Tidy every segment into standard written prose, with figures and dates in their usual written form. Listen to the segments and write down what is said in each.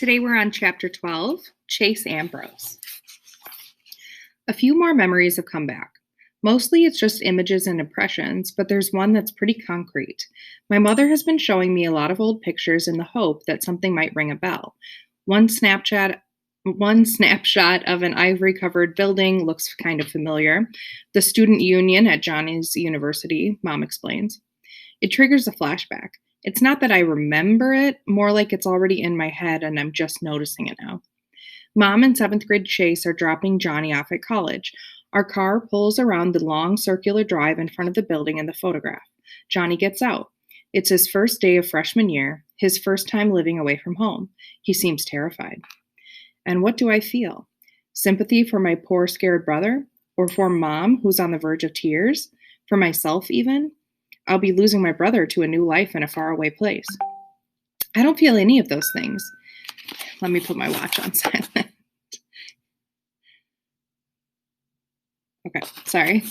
Today we're on Chapter 12, Chase Ambrose. A few more memories have come back. Mostly it's just images and impressions, but there's one that's pretty concrete. My mother has been showing me a lot of old pictures in the hope that something might ring a bell. One snapshot of an ivory-covered building looks kind of familiar. The student union at Johnny's University, Mom explains. It triggers a flashback. It's not that I remember it, more like it's already in my head and I'm just noticing it now. Mom and 7th grade Chase are dropping Johnny off at college. Our car pulls around the long circular drive in front of the building in the photograph. Johnny gets out. It's his first day of freshman year, his first time living away from home. He seems terrified. And what do I feel? Sympathy for my poor, scared brother? Or for Mom, who's on the verge of tears? For myself, even? I'll be losing my brother to a new life in a faraway place. I don't feel any of those things. Let me put my watch on silent. Okay, sorry.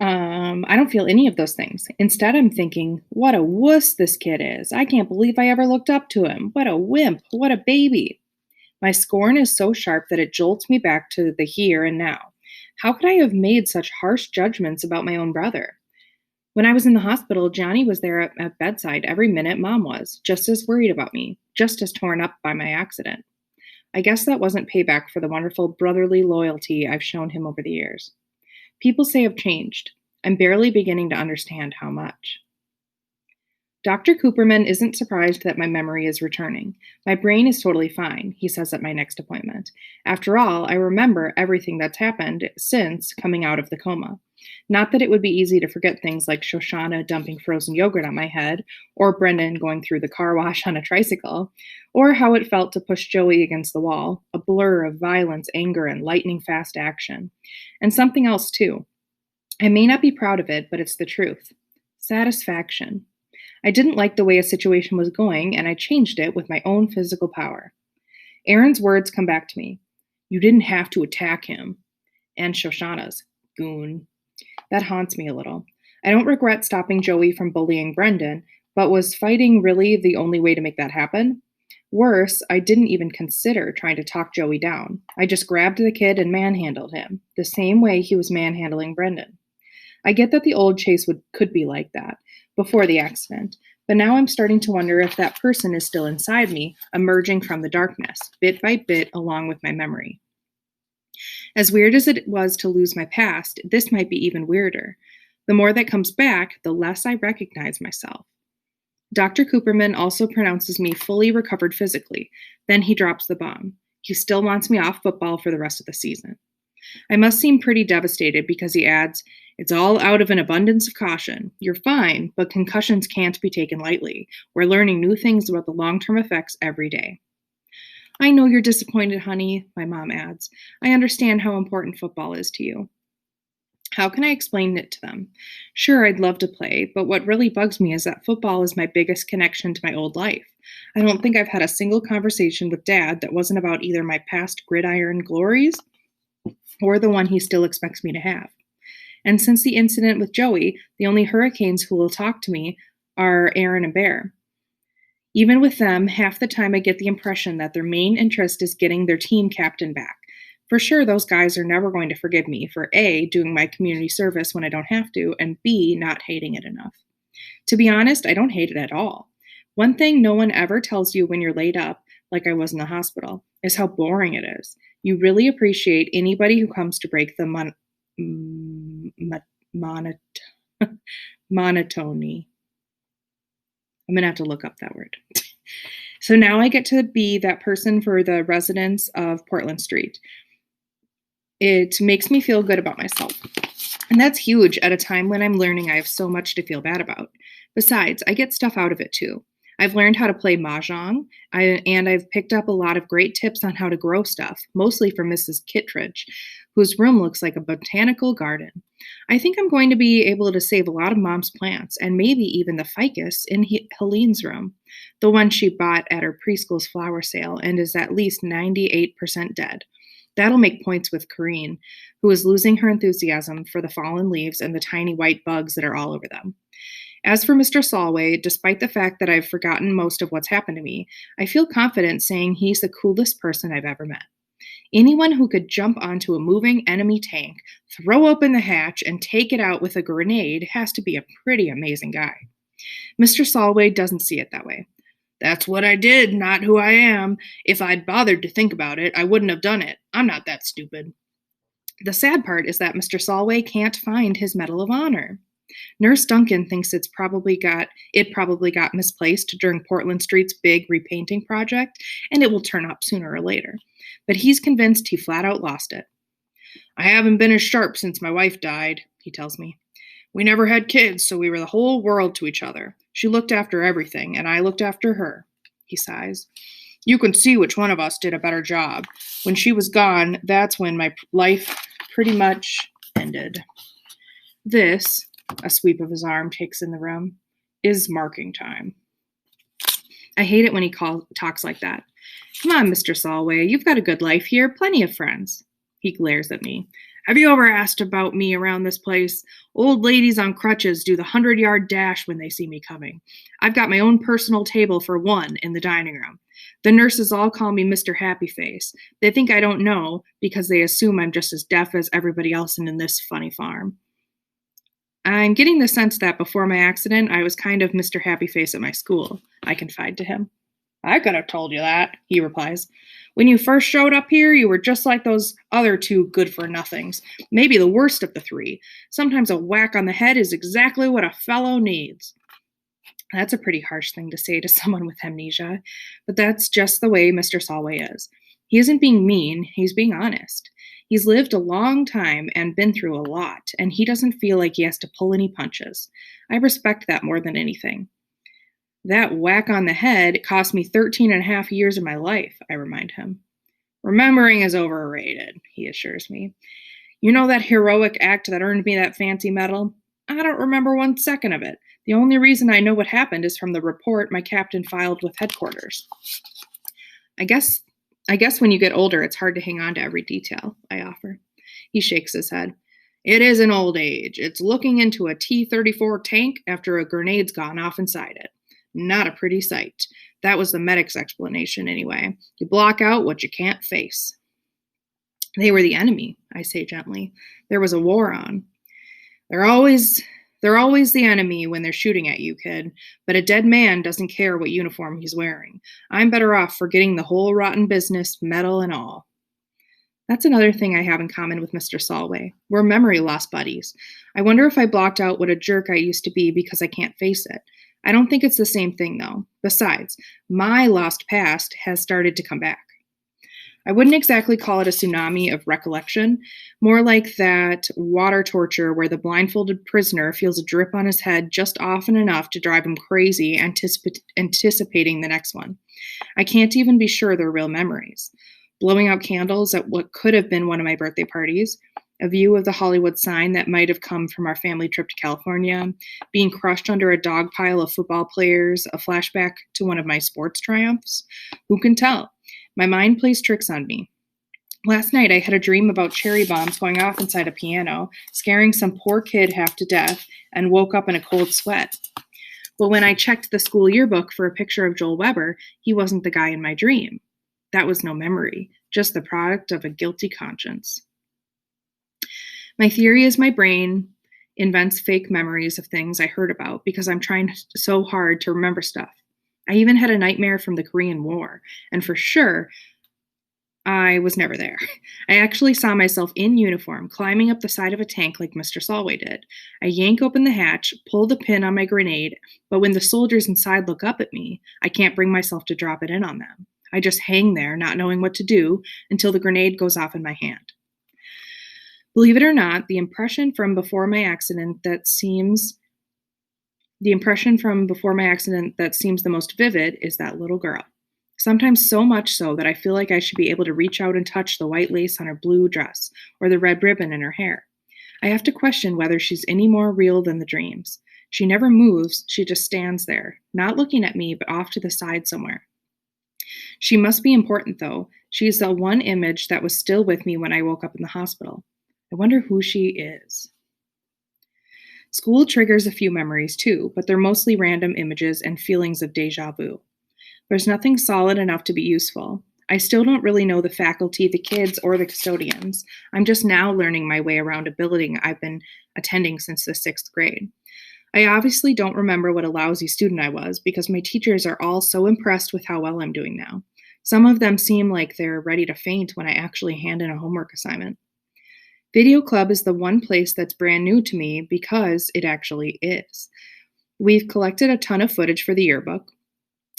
I don't feel any of those things. Instead, I'm thinking, what a wuss this kid is. I can't believe I ever looked up to him. What a wimp. What a baby. My scorn is so sharp that it jolts me back to the here and now. How could I have made such harsh judgments about my own brother? When I was in the hospital, Johnny was there at bedside every minute Mom was, just as worried about me, just as torn up by my accident. I guess that wasn't payback for the wonderful brotherly loyalty I've shown him over the years. People say I've changed. I'm barely beginning to understand how much. Dr. Cooperman isn't surprised that my memory is returning. My brain is totally fine, he says at my next appointment. After all, I remember everything that's happened since coming out of the coma. Not that it would be easy to forget things like Shoshana dumping frozen yogurt on my head, or Brendan going through the car wash on a tricycle, or how it felt to push Joey against the wall, a blur of violence, anger, and lightning-fast action. And something else, too. I may not be proud of it, but it's the truth. Satisfaction. I didn't like the way a situation was going, and I changed it with my own physical power. Aaron's words come back to me. You didn't have to attack him. And Shoshana's, goon. That haunts me a little. I don't regret stopping Joey from bullying Brendan, but was fighting really the only way to make that happen? Worse, I didn't even consider trying to talk Joey down. I just grabbed the kid and manhandled him, the same way he was manhandling Brendan. I get that the old Chase could be like that, before the accident, but now I'm starting to wonder if that person is still inside me, emerging from the darkness, bit by bit, along with my memory. As weird as it was to lose my past, this might be even weirder. The more that comes back, the less I recognize myself. Dr. Cooperman also pronounces me fully recovered physically. Then he drops the bomb. He still wants me off football for the rest of the season. I must seem pretty devastated because he adds, it's all out of an abundance of caution. You're fine, but concussions can't be taken lightly. We're learning new things about the long-term effects every day. I know you're disappointed, honey, my mom adds. I understand how important football is to you. How can I explain it to them? Sure, I'd love to play, but what really bugs me is that football is my biggest connection to my old life. I don't think I've had a single conversation with Dad that wasn't about either my past gridiron glories or the one he still expects me to have. And since the incident with Joey, the only Hurricanes who will talk to me are Aaron and Bear. Even with them, half the time I get the impression that their main interest is getting their team captain back. For sure, those guys are never going to forgive me for A, doing my community service when I don't have to, and B, not hating it enough. To be honest, I don't hate it at all. One thing no one ever tells you when you're laid up, like I was in the hospital, is how boring it is. You really appreciate anybody who comes to break the monotony. I'm going to have to look up that word. So now I get to be that person for the residents of Portland Street. It makes me feel good about myself. And that's huge at a time when I'm learning I have so much to feel bad about. Besides, I get stuff out of it too. I've learned how to play mahjong, and I've picked up a lot of great tips on how to grow stuff, mostly from Mrs. Kittredge, whose room looks like a botanical garden. I think I'm going to be able to save a lot of Mom's plants, and maybe even the ficus in Helene's room, the one she bought at her preschool's flower sale and is at least 98% dead. That'll make points with Corrine, who is losing her enthusiasm for the fallen leaves and the tiny white bugs that are all over them. As for Mr. Solway, despite the fact that I've forgotten most of what's happened to me, I feel confident saying he's the coolest person I've ever met. Anyone who could jump onto a moving enemy tank, throw open the hatch, and take it out with a grenade has to be a pretty amazing guy. Mr. Solway doesn't see it that way. That's what I did, not who I am. If I'd bothered to think about it, I wouldn't have done it. I'm not that stupid. The sad part is that Mr. Solway can't find his Medal of Honor. Nurse Duncan thinks it probably got misplaced during Portland Street's big repainting project, and it will turn up sooner or later. But he's convinced he flat out lost it. I haven't been as sharp since my wife died, he tells me. We never had kids, so we were the whole world to each other. She looked after everything, and I looked after her, he sighs. You can see which one of us did a better job. When she was gone, that's when my life pretty much ended. This, a sweep of his arm takes in the room, is marking time. I hate it when he talks like that. Come on, Mr. Solway, you've got a good life here, plenty of friends. He glares at me. Have you ever asked about me around this place? Old ladies on crutches do the 100-yard dash when they see me coming. I've got my own personal table for one in the dining room. The nurses all call me Mr. Happy Face. They think I don't know because they assume I'm just as deaf as everybody else in this funny farm. I'm getting the sense that before my accident, I was kind of Mr. Happy Face at my school, I confide to him. I could have told you that, he replies. When you first showed up here, you were just like those other two good-for-nothings, maybe the worst of the three. Sometimes a whack on the head is exactly what a fellow needs. That's a pretty harsh thing to say to someone with amnesia, but that's just the way Mr. Solway is. He isn't being mean, he's being honest. He's lived a long time and been through a lot, and he doesn't feel like he has to pull any punches. I respect that more than anything. That whack on the head cost me 13 and a half years of my life, I remind him. Remembering is overrated, he assures me. You know that heroic act that earned me that fancy medal? I don't remember 1 second of it. The only reason I know what happened is from the report my captain filed with headquarters. I guess when you get older, it's hard to hang on to every detail, I offer. He shakes his head. It is an old age. It's looking into a T-34 tank after a grenade's gone off inside it. Not a pretty sight. That was the medic's explanation, anyway. You block out what you can't face. They were the enemy, I say gently. There was a war on. They're always the enemy when they're shooting at you, kid. But a dead man doesn't care what uniform he's wearing. I'm better off forgetting the whole rotten business, medal and all. That's another thing I have in common with Mr. Solway. We're memory loss buddies. I wonder if I blocked out what a jerk I used to be because I can't face it. I don't think it's the same thing, though. Besides, my lost past has started to come back. I wouldn't exactly call it a tsunami of recollection, more like that water torture where the blindfolded prisoner feels a drip on his head just often enough to drive him crazy, anticipating the next one. I can't even be sure they're real memories. Blowing out candles at what could have been one of my birthday parties, a view of the Hollywood sign that might have come from our family trip to California, being crushed under a dog pile of football players, a flashback to one of my sports triumphs. Who can tell? My mind plays tricks on me. Last night I had a dream about cherry bombs going off inside a piano, scaring some poor kid half to death, and woke up in a cold sweat. But when I checked the school yearbook for a picture of Joel Weber, he wasn't the guy in my dream. That was no memory, just the product of a guilty conscience. My theory is my brain invents fake memories of things I heard about because I'm trying so hard to remember stuff. I even had a nightmare from the Korean War, and for sure, I was never there. I actually saw myself in uniform, climbing up the side of a tank like Mr. Solway did. I yank open the hatch, pull the pin on my grenade, but when the soldiers inside look up at me, I can't bring myself to drop it in on them. I just hang there, not knowing what to do, until the grenade goes off in my hand. Believe it or not, the impression from before my accident that seems the most vivid is that little girl. Sometimes so much so that I feel like I should be able to reach out and touch the white lace on her blue dress or the red ribbon in her hair. I have to question whether she's any more real than the dreams. She never moves, she just stands there, not looking at me, but off to the side somewhere. She must be important, though. She's the one image that was still with me when I woke up in the hospital. I wonder who she is. School triggers a few memories too, but they're mostly random images and feelings of deja vu. There's nothing solid enough to be useful. I still don't really know the faculty, the kids, or the custodians. I'm just now learning my way around a building I've been attending since the 6th grade. I obviously don't remember what a lousy student I was because my teachers are all so impressed with how well I'm doing now. Some of them seem like they're ready to faint when I actually hand in a homework assignment. Video Club is the one place that's brand new to me because it actually is. We've collected a ton of footage for the yearbook.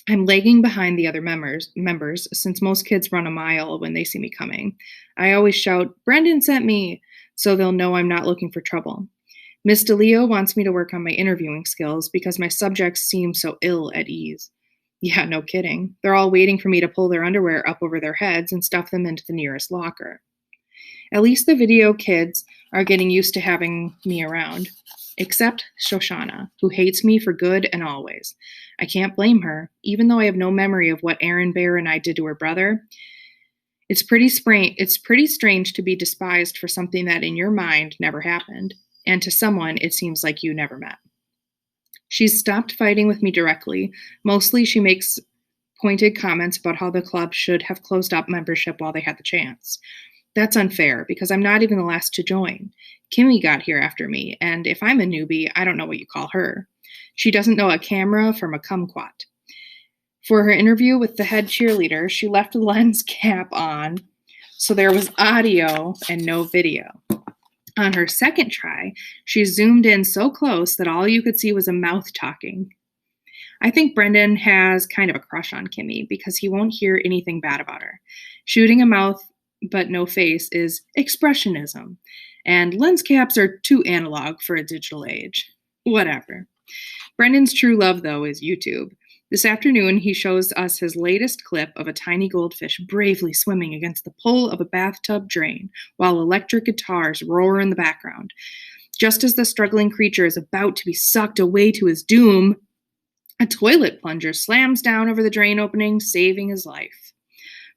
I'm lagging behind the other members since most kids run a mile when they see me coming. I always shout, "Brendan sent me," so they'll know I'm not looking for trouble. Miss DeLeo wants me to work on my interviewing skills because my subjects seem so ill at ease. Yeah, no kidding. They're all waiting for me to pull their underwear up over their heads and stuff them into the nearest locker. At least the video kids are getting used to having me around. Except Shoshana, who hates me for good and always. I can't blame her, even though I have no memory of what Aaron Bear and I did to her brother. It's pretty strange to be despised for something that in your mind never happened, and to someone it seems like you never met. She's stopped fighting with me directly. Mostly she makes pointed comments about how the club should have closed up membership while they had the chance. That's unfair because I'm not even the last to join. Kimmy got here after me, and if I'm a newbie, I don't know what you call her. She doesn't know a camera from a kumquat. For her interview with the head cheerleader, she left the lens cap on, so there was audio and no video. On her second try, she zoomed in so close that all you could see was a mouth talking. I think Brendan has kind of a crush on Kimmy because he won't hear anything bad about her. Shooting a mouth but no face is expressionism, and lens caps are too analog for a digital age. Whatever. Brendan's true love, though, is YouTube. This afternoon, he shows us his latest clip of a tiny goldfish bravely swimming against the pull of a bathtub drain while electric guitars roar in the background. Just as the struggling creature is about to be sucked away to his doom, a toilet plunger slams down over the drain opening, saving his life.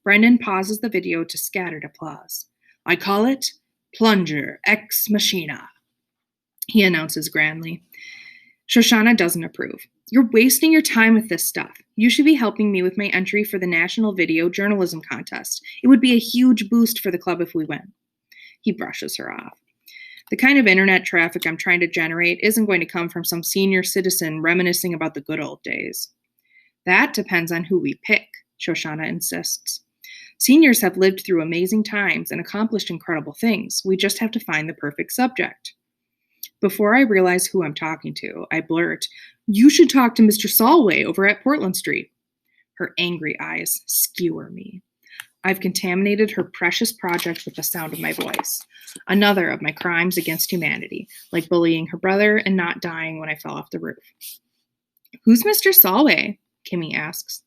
Brendan pauses the video to scattered applause. "I call it Plunger Ex Machina," he announces grandly. Shoshana doesn't approve. "You're wasting your time with this stuff. You should be helping me with my entry for the National Video Journalism Contest. It would be a huge boost for the club if we win." He brushes her off. The kind of internet traffic I'm trying to generate isn't going to come from some senior citizen reminiscing about the good old days. "That depends on who we pick," Shoshana insists. "Seniors have lived through amazing times and accomplished incredible things. We just have to find the perfect subject." Before I realize who I'm talking to, I blurt, "You should talk to Mr. Solway over at Portland Street." Her angry eyes skewer me. I've contaminated her precious project with the sound of my voice. Another of my crimes against humanity, like bullying her brother and not dying when I fell off the roof. "Who's Mr. Solway?" Kimmy asks.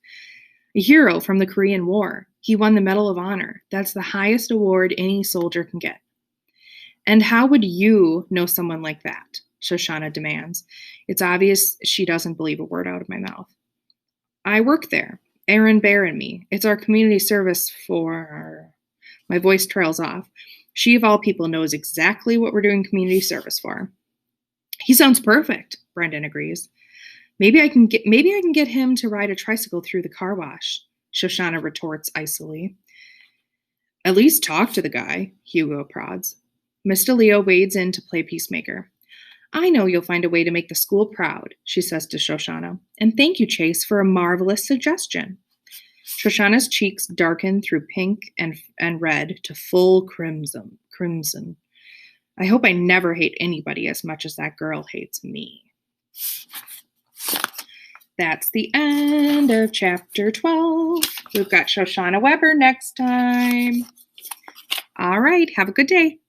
"A hero from the Korean War. He won the Medal of Honor. That's the highest award any soldier can get." "And how would you know someone like that?" Shoshana demands. It's obvious she doesn't believe a word out of my mouth. "I work there. Aaron Bear and me. It's our community service for..." My voice trails off. She, of all people, knows exactly what we're doing community service for. "He sounds perfect," Brendan agrees. Maybe I can get him to ride a tricycle through the car wash," Shoshana retorts icily. "At least talk to the guy," Hugo prods. Mr. Leo wades in to play peacemaker. "I know you'll find a way to make the school proud," she says to Shoshana. "And thank you, Chase, for a marvelous suggestion." Shoshana's cheeks darken through pink and red to full crimson. I hope I never hate anybody as much as that girl hates me. That's the end of chapter 12. We've got Shoshana Weber next time. All right, have a good day.